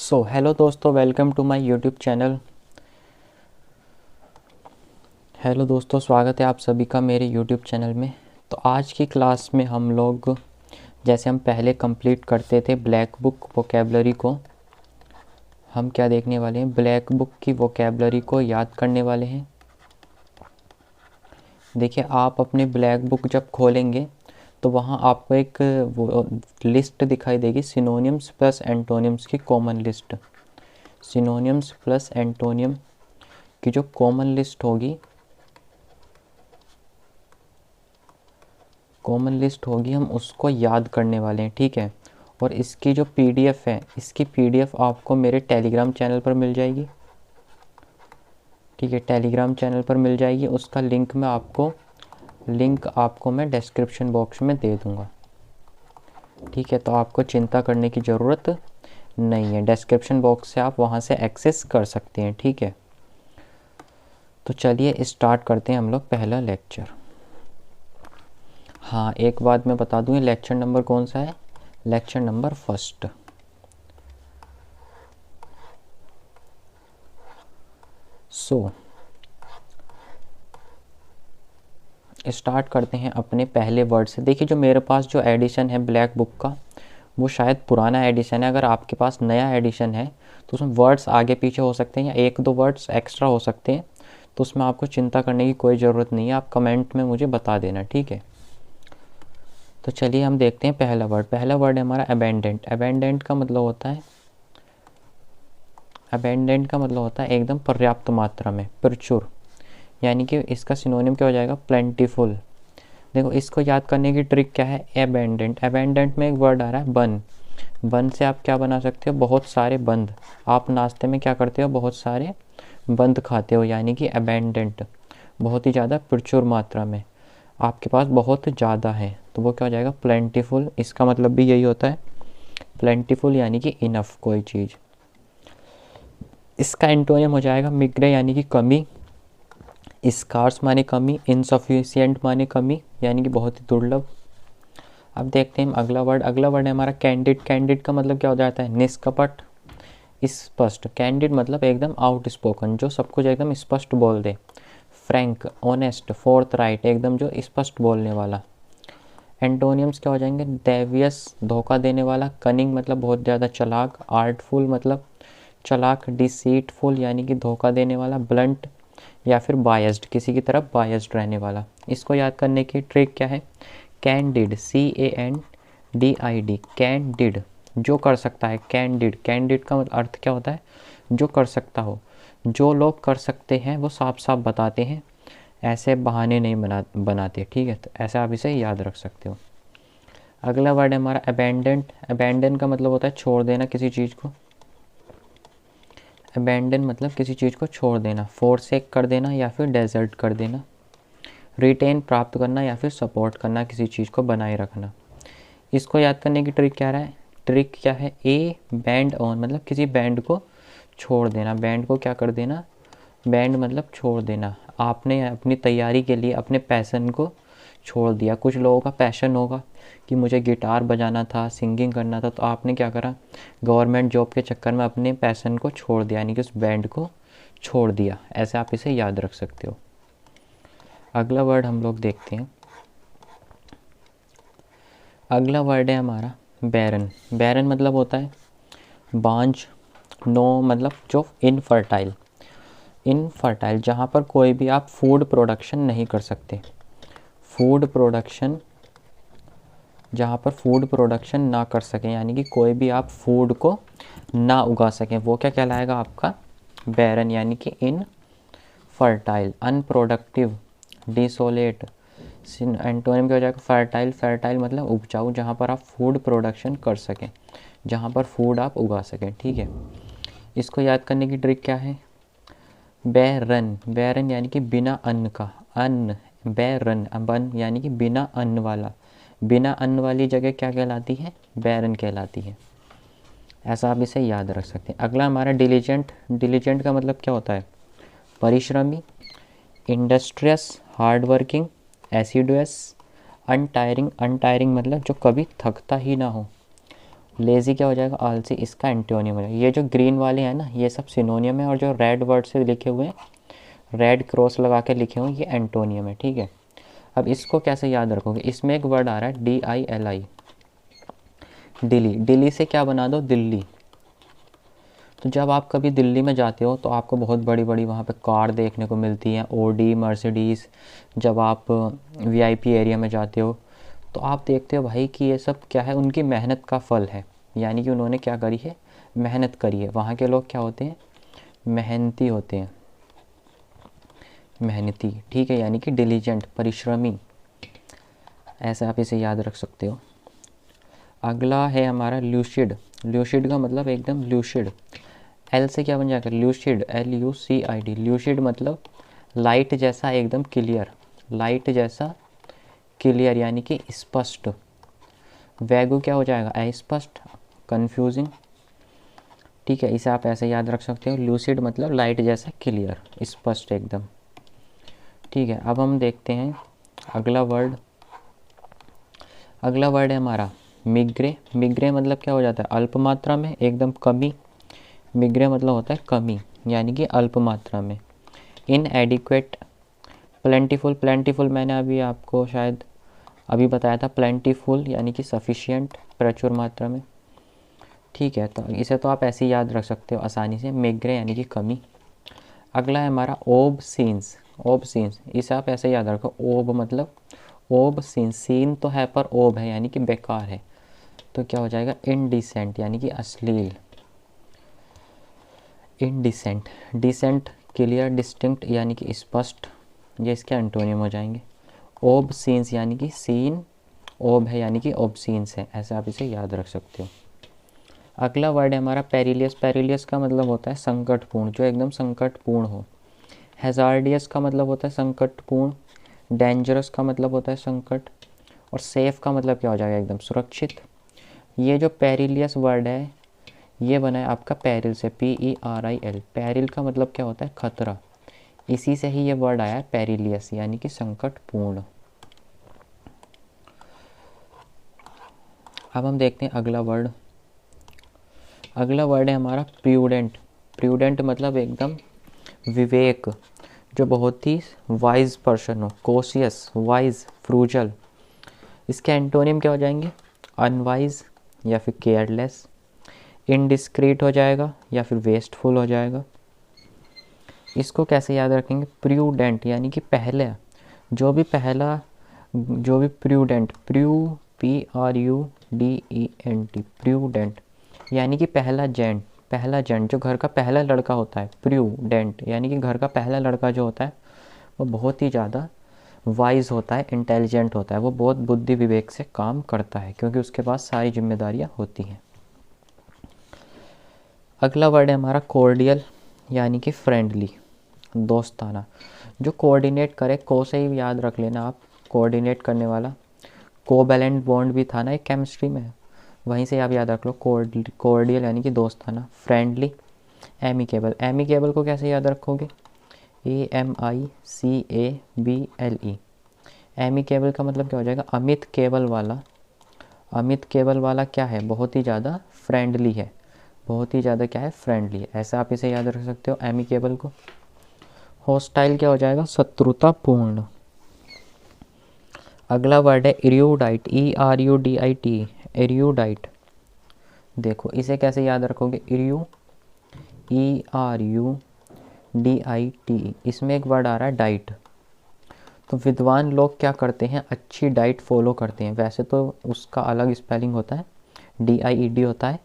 Hello दोस्तों, welcome to my YouTube channel. Hello दोस्तों, स्वागत है आप सभी का मेरे यूट्यूब चैनल में। तो आज की क्लास में हम लोग, जैसे हम पहले कंप्लीट करते थे ब्लैक बुक वोकेबलरी को, हम क्या देखने वाले हैं, ब्लैक बुक की वोकेबलरी को याद करने वाले हैं। देखिए, आप अपनी ब्लैक बुक जब खोलेंगे तो वहाँ आपको एक वो लिस्ट दिखाई देगी, सिनोनिम्स प्लस एंटोनिम्स की common list. Synonyms plus antonym की जो कॉमन लिस्ट होगी, हम उसको याद करने वाले हैं, ठीक है। और इसकी जो पीडीएफ है, इसकी पीडीएफ आपको मेरे टेलीग्राम चैनल पर मिल जाएगी, ठीक है। टेलीग्राम चैनल पर मिल जाएगी, उसका लिंक आपको मैं डिस्क्रिप्शन बॉक्स में दे दूंगा, ठीक है। तो आपको चिंता करने की ज़रूरत नहीं है, डिस्क्रिप्शन बॉक्स से आप वहाँ से एक्सेस कर सकते हैं, ठीक है। तो चलिए स्टार्ट करते हैं हम लोग पहला लेक्चर। हाँ, एक बात मैं बता दूँ, लेक्चर नंबर कौन सा है, लेक्चर नंबर फर्स्ट। स्टार्ट करते हैं अपने पहले वर्ड से। देखिए, जो मेरे पास जो एडिशन है ब्लैक बुक का, वो शायद पुराना एडिशन है। अगर आपके पास नया एडिशन है तो उसमें वर्ड्स आगे पीछे हो सकते हैं या एक दो वर्ड्स एक्स्ट्रा हो सकते हैं, तो उसमें आपको चिंता करने की कोई ज़रूरत नहीं है। आप कमेंट में मुझे बता देना, ठीक है। तो चलिए हम देखते हैं पहला वर्ड है हमारा अबेंडेंट। अबेंडेंट का मतलब होता है एकदम पर्याप्त मात्रा में, प्रचुर, यानी कि इसका सिनोनिम क्या हो जाएगा, प्लेंटीफुल। देखो, इसको याद करने की ट्रिक क्या है, एबेंडेंट में एक वर्ड आ रहा है बन से आप क्या बना सकते हो, बहुत सारे बंद। आप नाश्ते में क्या करते हो, बहुत सारे बंद खाते हो, यानी कि अबेंडेंट, बहुत ही ज़्यादा, प्रचुर मात्रा में, आपके पास बहुत ज़्यादा है, तो वो क्या हो जाएगा, प्लेंटीफुल। इसका मतलब भी यही होता है, प्लेंटीफुल यानी कि इनफ कोई चीज़। इसका एंटोनियम हो जाएगा मिग्रे यानी कि कमी, स्कार्स माने कमी, इनसफिशिएंट माने कमी, यानी कि बहुत ही दुर्लभ। अब देखते हैं अगला वर्ड है हमारा कैंडिड। कैंडिड का मतलब क्या हो जाता है, निष्कपट, स्पष्ट। कैंडिड मतलब एकदम आउट स्पोकन, जो सब कुछ एकदम स्पष्ट बोल दे। फ्रैंक, ऑनेस्ट, फोर्थराइट, एकदम जो स्पष्ट बोलने वाला। एंटोनियम्स क्या हो जाएंगे, डेवियस, धोखा देने वाला। कनिंग मतलब बहुत ज़्यादा चालाक। आर्टफुल मतलब चालाक। डिसीटफुल यानी कि धोखा देने वाला। ब्लंट या फिर बायस्ड, किसी की तरफ बायस्ड रहने वाला। इसको याद करने की ट्रिक क्या है, कैंडिड, CANDID, कैंडिड, जो कर सकता है। कैंडिड का मतलब अर्थ क्या होता है, जो कर सकता हो। जो लोग कर सकते हैं वो साफ साफ बताते हैं, ऐसे बहाने नहीं बनाते, ठीक है। तो ऐसा आप इसे याद रख सकते हो। अगला वर्ड है हमारा अबेंडन का मतलब होता है छोड़ देना किसी चीज़ को। अबेंडन मतलब किसी चीज़ को छोड़ देना, फोरसेक कर देना या फिर डेजर्ट कर देना। रिटेन प्राप्त करना या फिर सपोर्ट करना, किसी चीज़ को बनाए रखना। इसको याद करने की ट्रिक क्या है, ए बैंड ऑन मतलब किसी बैंड को छोड़ देना। बैंड को क्या कर देना, बैंड मतलब छोड़ देना। आपने अपनी तैयारी के लिए अपने पैशन को छोड़ दिया। कुछ लोगों का पैशन होगा कि मुझे गिटार बजाना था, सिंगिंग करना था, तो आपने क्या करा, गवर्नमेंट जॉब के चक्कर में अपने पैशन को छोड़ दिया, यानी कि उस बैंड को छोड़ दिया। ऐसे आप इसे याद रख सकते हो। अगला वर्ड हम लोग देखते हैं। अगला वर्ड है हमारा बैरन। बैरन मतलब होता है बांझ। नो मतलब जो इनफर्टाइल, जहाँ पर कोई भी आप फूड प्रोडक्शन नहीं कर सकते। फूड प्रोडक्शन, जहाँ पर फूड प्रोडक्शन ना कर सकें, यानी कि कोई भी आप फूड को ना उगा सकें, वो क्या कहलाएगा आपका, बैरन, यानी कि इनफर्टाइल, अनप्रोडक्टिव, डिसोलेट। एंटोनिम क्या हो जाएगा, फर्टाइल मतलब उपजाऊ, जहाँ पर आप फूड प्रोडक्शन कर सकें, जहाँ पर फूड आप उगा सकें, ठीक है। इसको याद करने की ट्रिक क्या है, बैरन यानी कि बिना अन्न का, अन्न, बैरन बन यानी कि बिना अन्न वाला। बिना अन्न वाली जगह क्या कहलाती है, बैरन कहलाती है। ऐसा आप इसे याद रख सकते हैं। अगला हमारा डिलीजेंट का मतलब क्या होता है, परिश्रमी, इंडस्ट्रियस, हार्ड वर्किंग, एसिडुअस, अनटायरिंग मतलब जो कभी थकता ही ना हो। लेज़ी क्या हो जाएगा, आलसी, इसका एंटोनियम हो जाएगा। ये जो ग्रीन वाले हैं ना, ये सब सिनोनियम है, और जो रेड वर्ड से लिखे हुए हैं, रेड क्रॉस लगा के लिखे हुए, ये एंटोनियम है, ठीक है। अब इसको कैसे याद रखोगे, इसमें एक वर्ड आ रहा है DILI, दिल्ली। दिल्ली से क्या बना दो, दिल्ली। तो जब आप कभी दिल्ली में जाते हो तो आपको बहुत बड़ी बड़ी वहाँ पे कार देखने को मिलती हैं, ओडी, मर्सिडीज़। जब आप VIP एरिया में जाते हो तो आप देखते हो भाई कि ये सब क्या है, उनकी मेहनत का फल है। यानी कि उन्होंने क्या करी है, मेहनत करी है। वहाँ के लोग क्या होते हैं, मेहनती होते हैं, मेहनती, ठीक है, यानी कि डिलीजेंट, परिश्रमी। ऐसा आप इसे याद रख सकते हो। अगला है हमारा ल्यूसिड। ल्यूसिड का मतलब एकदम ल्यूसिड। एल से क्या बन जाएगा, ल्यूसिड, LUCID। ल्यूसिड मतलब लाइट जैसा एकदम क्लियर, लाइट जैसा क्लियर, यानी कि स्पष्ट। वैगु क्या हो जाएगा, अस्पष्ट, कंफ्यूजिंग, ठीक है। इसे आप ऐसे याद रख सकते हो, ल्यूसिड मतलब लाइट जैसा क्लियर, स्पष्ट एकदम, ठीक है। अब हम देखते हैं अगला वर्ड। अगला वर्ड है हमारा मिग्रे। मिग्रे मतलब क्या हो जाता है, अल्प मात्रा में, एकदम कमी। मिग्रे मतलब होता है कमी, यानी कि अल्प मात्रा में। इनएडिक्वेट, प्लेंटीफुल। प्लेंटीफुल मैंने अभी आपको शायद अभी बताया था, प्लेंटीफुल यानी कि सफिशिएंट, प्रचुर मात्रा में, ठीक है। तो इसे तो आप ऐसे ही याद रख सकते हो आसानी से, मिग्रे यानी कि कमी। अगला है हमारा ओबसीन्स। ओबसीन्स, इसे आप ऐसे याद रखो, ओब मतलब ओबसीन, सीन तो है पर ओब है, यानी कि बेकार है। तो क्या हो जाएगा, इनडिसेंट, यानी कि अश्लील, इनडिसेंट। डिसेंट, क्लियर, डिस्टिंक्ट, यानी कि स्पष्ट, ये इसके एंटोनियम हो जाएंगे। ओबसीन्स यानी कि सीन, ओब है यानी कि ओबसीन्स है, ऐसे आप इसे याद रख सकते हो। अगला वर्ड है हमारा पेरिलियस। पेरिलियस का मतलब होता है संकटपूर्ण, जो एकदम संकटपूर्ण हो। हैजार्डियस का मतलब होता है संकटपूर्ण। डेंजरस का मतलब होता है संकट। और सेफ का मतलब क्या हो जाएगा, एकदम सुरक्षित। ये जो पेरिलियस वर्ड है, ये बना है आपका पेरिल से, PERIL। पेरिल का मतलब क्या होता है, खतरा। इसी से ही ये वर्ड आया है पेरिलियस, यानी कि संकटपूर्ण। अब हम देखते हैं अगला वर्ड। अगला वर्ड है हमारा प्रूडेंट। प्रूडेंट मतलब एकदम विवेक, जो बहुत ही वाइज पर्सन हो। Cautious, wise, frugal. इसके एंटोनियम क्या हो जाएंगे, अनवाइज या फिर केयरलेस। इनडिस्क्रीट हो जाएगा या फिर वेस्टफुल हो जाएगा। इसको कैसे याद रखेंगे, प्रूडेंट यानी कि पहले, जो भी प्रूडेंट, PRUDENT, प्रूडेंट यानी कि पहला जेंट, जो घर का पहला लड़का होता है। प्रूडेंट यानी कि घर का पहला लड़का जो होता है वो बहुत ही ज़्यादा वाइज होता है, इंटेलिजेंट होता है, वो बहुत बुद्धि विवेक से काम करता है, क्योंकि उसके पास सारी जिम्मेदारियां होती हैं। अगला वर्ड है हमारा कोर्डियल, यानी कि फ्रेंडली, दोस्ताना। जो कोऑर्डिनेट करे, को से ही याद रख लेना आप, कोऑर्डिनेट करने वाला। कोवैलेंट बॉन्ड भी था ना एक केमिस्ट्री में, वहीं से आप याद रख लो, कोर्डियल यानी कि दोस्ताना। Friendly, amicable. एमिकेबल को कैसे याद रखोगे, AMICABLE। एमिकेबल का मतलब क्या हो जाएगा, अमित केबल वाला। अमित केबल वाला क्या है, बहुत ही ज़्यादा फ्रेंडली है, बहुत ही ज़्यादा क्या है, फ्रेंडली है, ऐसा आप इसे याद रख सकते हो एमिकेबल को। हॉस्टाइल क्या हो जाएगा, शत्रुतापूर्ण। अगला वर्ड है इरूडाइट, ERUDIT, इरूडाइट। देखो इसे कैसे याद रखोगे, ERUDIT, इसमें एक वर्ड आ रहा है डाइट। तो विद्वान लोग क्या करते हैं, अच्छी डाइट फॉलो करते हैं। वैसे तो उसका अलग स्पेलिंग होता है, DIED होता है,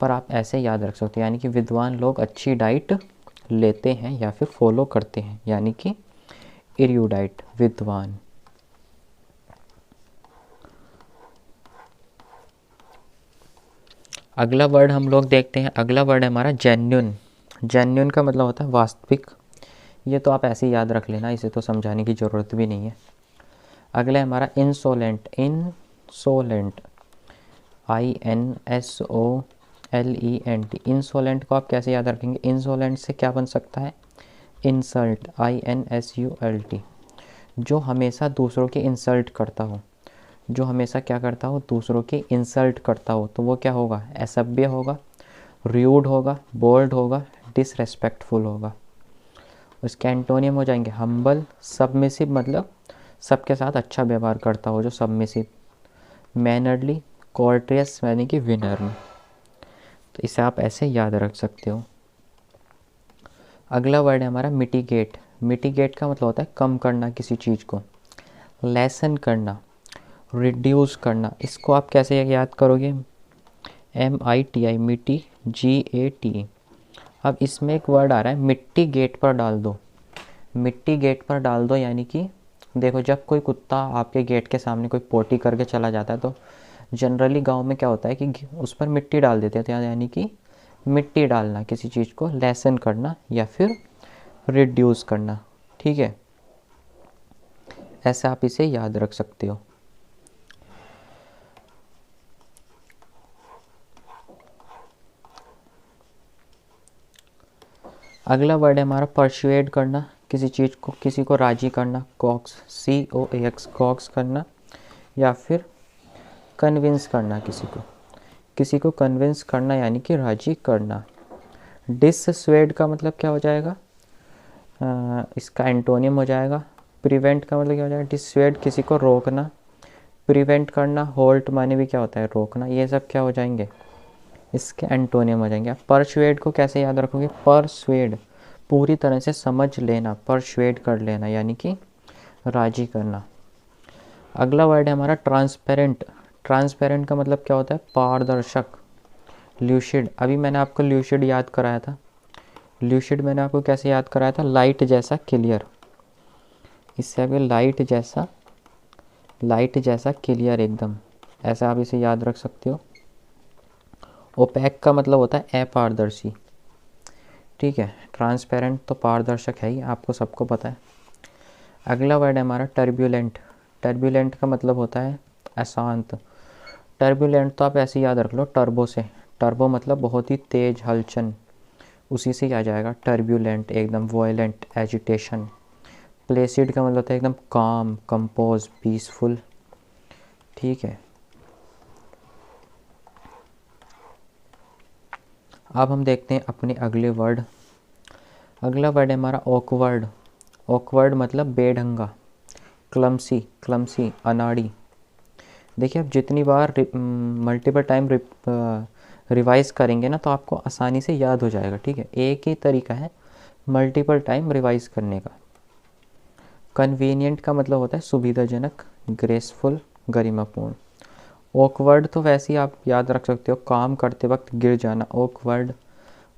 पर आप ऐसे याद रख सकते हैं, यानी कि विद्वान लोग अच्छी डाइट लेते हैं या फिर फॉलो करते हैं, यानी कि इरूडाइट, विद्वान। अगला वर्ड हम लोग देखते हैं। अगला वर्ड है हमारा जेन्युइन। जेन्युइन का मतलब होता है वास्तविक। ये तो आप ऐसे ही याद रख लेना, इसे तो समझाने की ज़रूरत भी नहीं है। अगला है हमारा इंसोलेंट। Insolent, INSOLENT। इंसोलेंट को आप कैसे याद रखेंगे, इंसोलेंट से क्या बन सकता है, इंसल्ट, INSULT, जो हमेशा दूसरों की इंसल्ट करता हो, जो हमेशा क्या करता हो, दूसरों की इंसल्ट करता हो, तो वो क्या होगा, असभ्य होगा, र्यूड होगा, बोल्ड होगा, डिसरेस्पेक्टफुल होगा। उसके एंटोनियम हो जाएंगे हम्बल, सबमिसिव मतलब सबके साथ अच्छा व्यवहार करता हो जो सबमिसिव, मैनरली, कॉर्टियस यानी कि विनर्म। तो इसे आप ऐसे याद रख सकते हो। अगला वर्ड है हमारा मिटिगेट। मिटिगेट का मतलब होता है कम करना किसी चीज़ को, लेसन करना, रिड्यूस करना। इसको आप कैसे याद करोगे, MITI, मिट्टी, GAT। अब इसमें एक वर्ड आ रहा है मिट्टी गेट पर डाल दो। मिट्टी गेट पर डाल दो यानी कि देखो, जब कोई कुत्ता आपके गेट के सामने कोई पोटी करके चला जाता है तो जनरली गांव में क्या होता है कि उस पर मिट्टी डाल देते थे, यानी कि मिट्टी डालना, किसी चीज़ को लेसन करना या फिर रिड्यूस करना। ठीक है, ऐसे आप इसे याद रख सकते हो। अगला वर्ड है हमारा परसुएड करना, किसी चीज़ को, किसी को राजी करना, कॉक्स, COAX, कॉक्स करना, या फिर कन्विंस करना किसी को कन्विंस करना यानी कि राजी करना। डिसस्वेड का मतलब क्या हो जाएगा, इसका एंटोनियम हो जाएगा प्रिवेंट का मतलब क्या हो जाएगा, डिसस्वेड किसी को रोकना, प्रिवेंट करना, होल्ट माने भी क्या होता है रोकना, ये सब क्या हो जाएंगे, इसके एंटोनियम हो जाएंगे। आप परसुएड को कैसे याद रखोगे, परसुएड पूरी तरह से समझ लेना, परसुएड कर लेना यानी कि राजी करना। अगला वर्ड है हमारा ट्रांसपेरेंट। ट्रांसपेरेंट का मतलब क्या होता है, पारदर्शक, ल्यूसिड। अभी मैंने आपको ल्यूसिड याद कराया था। ल्यूसिड मैंने आपको कैसे याद कराया था, लाइट जैसा क्लियर। इससे आगे लाइट जैसा क्लियर एकदम, ऐसा आप इसे याद रख सकते हो। ओपैक का मतलब होता है अपारदर्शी। ठीक है, ट्रांसपेरेंट तो पारदर्शक है ही, आपको सबको पता है। अगला वर्ड है हमारा टर्ब्यूलेंट। टर्ब्यूलेंट का मतलब होता है अशांत। टर्ब्यूलेंट तो आप ऐसे याद रख लो, टर्बो से, टर्बो मतलब बहुत ही तेज हलचल, उसी से आ जाएगा टर्ब्यूलेंट, एकदम वॉयलेंट, एजिटेशन। प्लेसिड का मतलब होता है एकदम काम, कंपोज, पीसफुल। ठीक है, अब हम देखते हैं अपने अगले वर्ड। अगला वर्ड है हमारा ऑकवर्ड। ऑकवर्ड मतलब बेढंगा, क्लमसी, क्लमसी अनाड़ी। देखिए, आप जितनी बार मल्टीपल टाइम रिवाइज करेंगे ना तो आपको आसानी से याद हो जाएगा। ठीक है, एक ही तरीका है मल्टीपल टाइम रिवाइज करने का। कन्वीनियंट का मतलब होता है सुविधाजनक, ग्रेसफुल, गरिमापूर्ण। ऑकवर्ड तो वैसे ही आप याद रख सकते हो, काम करते वक्त गिर जाना, ऑकवर्ड,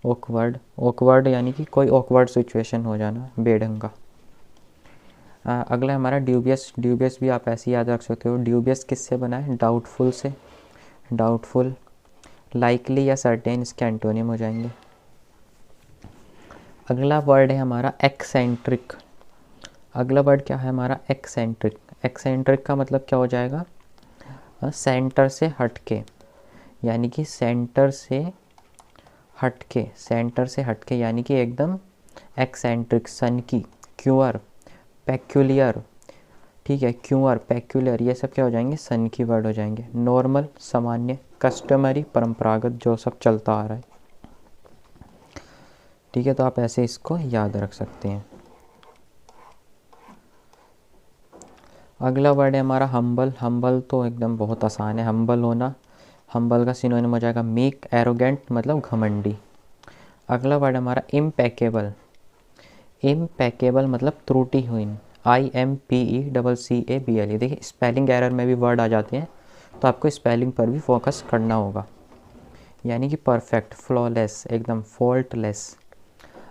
ऑकवर्ड, ऑकवर्ड यानी कि कोई ऑकवर्ड सिचुएशन हो जाना, बेढंगा। अगला हमारा ड्यूबियस। ड्यूबियस भी आप ऐसे याद रख सकते हो। ड्यूबियस किससे बना है, डाउटफुल से, डाउटफुल। लाइकली या सर्टेन इसके एंटोनियम हो जाएंगे। अगला वर्ड है हमारा एक्सेंट्रिक। अगला वर्ड क्या है हमारा, एक्सेंट्रिक। एक्सेंट्रिक का मतलब क्या हो जाएगा, सेंटर से हटके, यानी कि सेंटर से हटके, सेंटर से हटके यानी कि एकदम एक्सेंट्रिक, सनकी, क्यूअर, पेक्यूलियर। ठीक है, क्यूअर, पेक्यूलियर ये सब क्या हो जाएंगे, सन की वर्ड हो जाएंगे। नॉर्मल, सामान्य, कस्टमरी, परंपरागत, जो सब चलता आ रहा है। ठीक है, तो आप ऐसे इसको याद रख सकते हैं। अगला वर्ड है हमारा हम्बल। हम्बल तो एकदम बहुत आसान है, हम्बल होना। हम्बल का सिनोनिम हो जाएगा मीक, एरोगेंट मतलब घमंडी। अगला वर्ड हमारा इम्पेकेबल। इम्पेकेबल मतलब त्रुटिहीन, IMPECCABLE। देखिए, स्पेलिंग एरर में भी वर्ड आ जाते हैं तो आपको स्पेलिंग पर भी फोकस करना होगा, यानी कि परफेक्ट, फ्लॉलेस, एकदम फॉल्टलेस।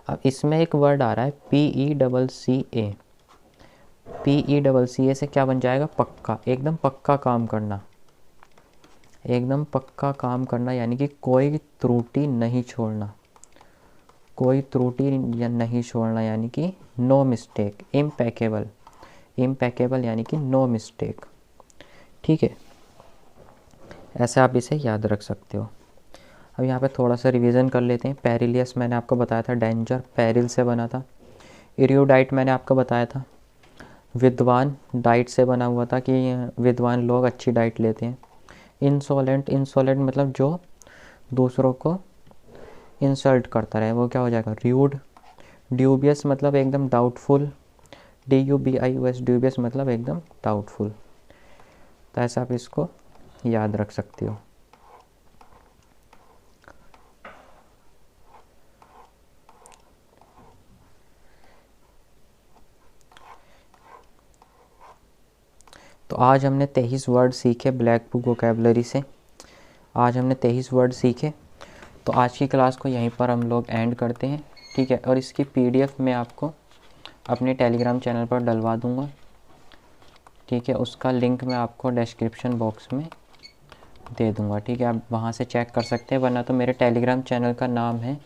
अब इसमें एक वर्ड आ रहा है PECCA। PECCA से क्या बन जाएगा, पक्का, एकदम पक्का काम करना, एकदम पक्का काम करना यानी कि कोई त्रुटि नहीं छोड़ना, कोई त्रुटि या नहीं छोड़ना यानी कि नो मिस्टेक। इम्पेकेबल, इम्पेकेबल यानी कि नो मिस्टेक। ठीक है, ऐसे आप इसे याद रख सकते हो। अब यहाँ पे थोड़ा सा रिवीजन कर लेते हैं। पेरिलियस मैंने आपको बताया था डेंजर, पेरिल से बना था। इरियोडाइट मैंने आपको बताया था विद्वान डाइट से बना हुआ था कि विद्वान लोग अच्छी डाइट लेते हैं। इंसोलेंट, इंसोलेंट मतलब जो दूसरों को इंसल्ट करता रहे, वो क्या हो जाएगा, र्यूड। ड्यूबियस मतलब एकदम डाउटफुल, DUBIOUS, ड्यूबियस मतलब एकदम डाउटफुल। तो ऐसा आप इसको याद रख सकते हो। तो आज हमने 23 वर्ड सीखे ब्लैक बुक वोकैबुलरी से। आज हमने 23 वर्ड सीखे। तो आज की क्लास को यहीं पर हम लोग एंड करते हैं, ठीक है। और इसकी PDF मैं आपको अपने टेलीग्राम चैनल पर डलवा दूंगा, ठीक है। उसका लिंक मैं आपको डिस्क्रिप्शन बॉक्स में दे दूंगा, ठीक है। आप वहाँ से चेक कर सकते हैं, वरना तो मेरे टेलीग्राम चैनल का नाम है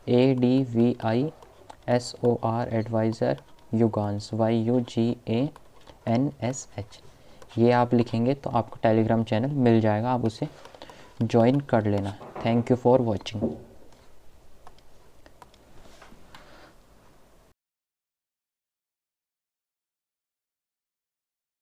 ADVISOR एडवाइज़र युगांश, YUGANSH। ये आप लिखेंगे तो आपको टेलीग्राम चैनल मिल जाएगा, आप उसे ज्वाइन कर लेना। Thank you for watching.